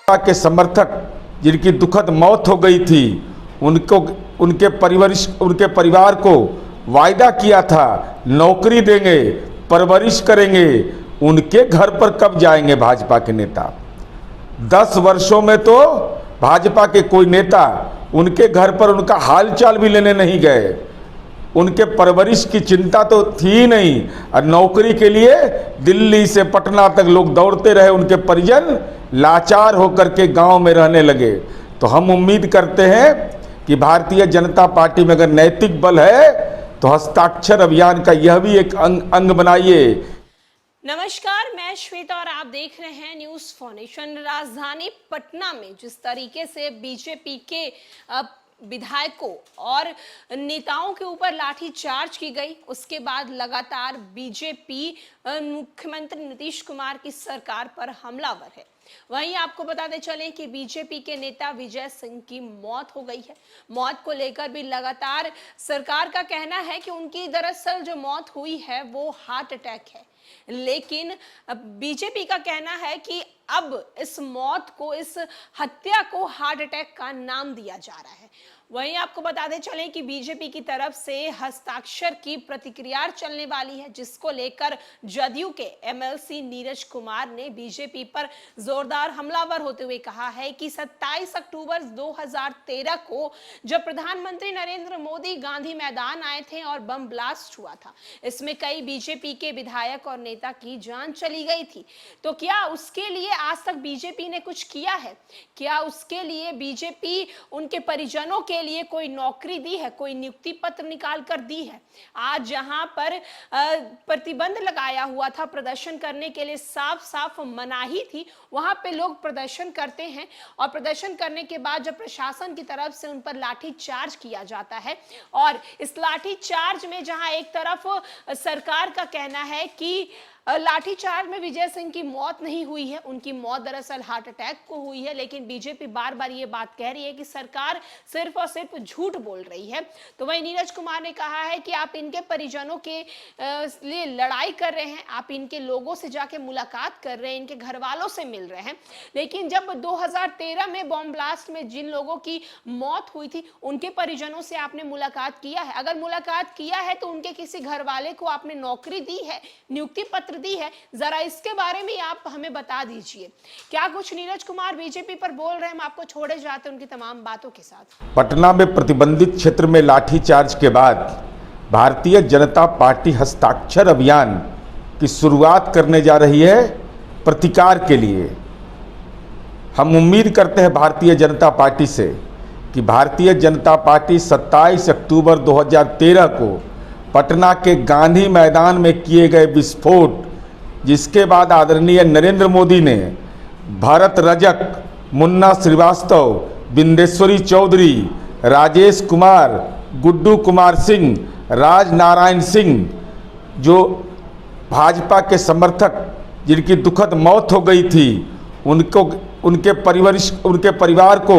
के समर्थक जिनकी दुखद मौत हो गई थी, उनको उनके परिवार को वायदा किया था नौकरी देंगे, परवरिश करेंगे, उनके घर पर कब जाएंगे भाजपा के नेता? 10 वर्षों में तो भाजपा के कोई नेता उनके घर पर उनका हालचाल भी लेने नहीं गए। उनके परवरिश की चिंता तो थी ही नहीं और नौकरी के लिए दिल्ली से पटना तक लोग दौड़ते रहे। उनके परिजन लाचार होकर के गांव में रहने लगे। तो हम उम्मीद करते हैं कि भारतीय जनता पार्टी में अगर नैतिक बल है तो हस्ताक्षर अभियान का यह भी एक अंग बनाइए। नमस्कार, मैं श्वेता और आप देख रहे हैं न्यूज फॉर नेशन। राजधानी पटना में जिस तरीके से बीजेपी के विधायकों और नेताओं के ऊपर लाठीचार्ज की गई, उसके बाद लगातार बीजेपी मुख्यमंत्री नीतीश कुमार की सरकार पर हमलावर है। वहीं आपको बताते चलें कि बीजेपी के नेता विजय सिंह की मौत हो गई है। मौत को लेकर भी लगातार सरकार का कहना है कि उनकी दरअसल जो मौत हुई है वो हार्ट अटैक है, लेकिन बीजेपी का कहना है कि अब इस मौत को, इस हत्या को हार्ट अटैक का नाम दिया जा रहा है। वहीं आपको बताते चलें कि बीजेपी की तरफ से हस्ताक्षर की प्रतिक्रिया चलने वाली है, जिसको लेकर जदयू के एमएलसी नीरज कुमार ने बीजेपी पर जोरदार हमलावर होते हुए कहा है कि 27 अक्टूबर 2013 को जब प्रधानमंत्री नरेंद्र मोदी गांधी मैदान आए थे और बम ब्लास्ट हुआ था, इसमें कई बीजेपी के विधायक और नेता की जान चली गई थी। तो क्या उसके लिए आज तक बीजेपी ने कुछ किया है? क्या उसके लिए बीजेपी उनके परिजनों के लिए कोई नौकरी दी है, कोई नियुक्ति पत्र निकाल कर दी है? आज जहां पर प्रतिबंध लगाया हुआ था प्रदर्शन करने के लिए, साफ साफ मनाही थी, वहां पे लोग प्रदर्शन करते हैं और प्रदर्शन करने के बाद जब प्रशासन की तरफ से उन पर लाठी चार्ज किया जाता है और इस लाठी चार्ज में जहां एक तरफ सरकार का कहना है कि लाठीचार्ज में विजय सिंह की मौत नहीं हुई है, उनकी मौत दरअसल हार्ट अटैक को हुई है, लेकिन बीजेपी बार बार ये बात कह रही है कि सरकार सिर्फ और सिर्फ झूठ बोल रही है। तो वहीं नीरज कुमार ने कहा है कि आप इनके परिजनों के लिए लड़ाई कर रहे हैं, आप इनके लोगों से जाके मुलाकात कर रहे हैं, इनके घर वालों से मिल रहे हैं, लेकिन जब 2013 में बॉम्ब ब्लास्ट में जिन लोगों की मौत हुई थी उनके परिजनों से आपने मुलाकात किया है? अगर मुलाकात किया है तो उनके किसी घर वाले को आपने नौकरी दी है, नियुक्ति पत्र दी है? जरा इसके बारे में आप हमें बता दीजिए। क्या कुछ नीरज कुमार बीजेपी पर बोल रहे हैं? हम आपको छोड़े जाते हैं उनकी तमाम बातों के साथ। पटना में प्रतिबंधित क्षेत्र में लाठीचार्ज के बाद भारतीय जनता पार्टी हस्ताक्षर अभियान की शुरुआत करने जा रही है प्रतिकार के लिए। हम उम्मीद करते हैं भारतीय जनता पार्टी से कि भारतीय जनता पार्टी 27 अक्टूबर 2013 को पटना के गांधी मैदान में किए गए विस्फोट, जिसके बाद आदरणीय नरेंद्र मोदी ने भरत रजक, मुन्ना श्रीवास्तव, बिंदेश्वरी चौधरी, राजेश कुमार, गुड्डू कुमार सिंह, राज नारायण सिंह, जो भाजपा के समर्थक जिनकी दुखद मौत हो गई थी, उनके परिवार को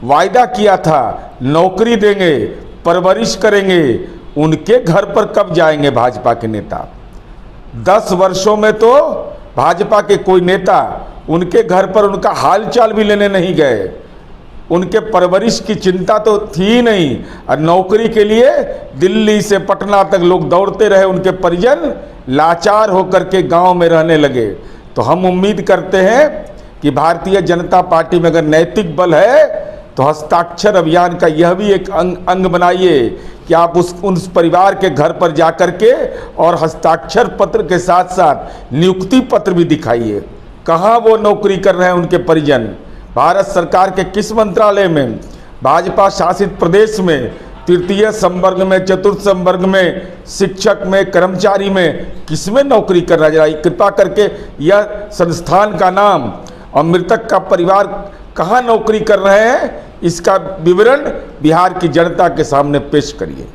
वायदा किया था नौकरी देंगे, परवरिश करेंगे, उनके घर पर कब जाएंगे भाजपा के नेता? 10 वर्षों में तो भाजपा के कोई नेता उनके घर पर उनका हालचाल भी लेने नहीं गए। उनके परवरिश की चिंता तो थी ही नहीं और नौकरी के लिए दिल्ली से पटना तक लोग दौड़ते रहे। उनके परिजन लाचार होकर के गांव में रहने लगे। तो हम उम्मीद करते हैं कि भारतीय जनता पार्टी में अगर नैतिक बल है तो हस्ताक्षर अभियान का यह भी एक अंग बनाइए कि आप उस परिवार के घर पर जाकर के और हस्ताक्षर पत्र के साथ साथ नियुक्ति पत्र भी दिखाइए। कहाँ वो नौकरी कर रहे हैं उनके परिजन? भारत सरकार के किस मंत्रालय में, भाजपा शासित प्रदेश में, तृतीय संवर्ग में, चतुर्थ संवर्ग में, शिक्षक में, कर्मचारी में, किसमें नौकरी कर रहा है? कृपा करके यह संस्थान का नाम और मृतक का परिवार कहाँ नौकरी कर रहे हैं, इसका विवरण बिहार की जनता के सामने पेश करिए।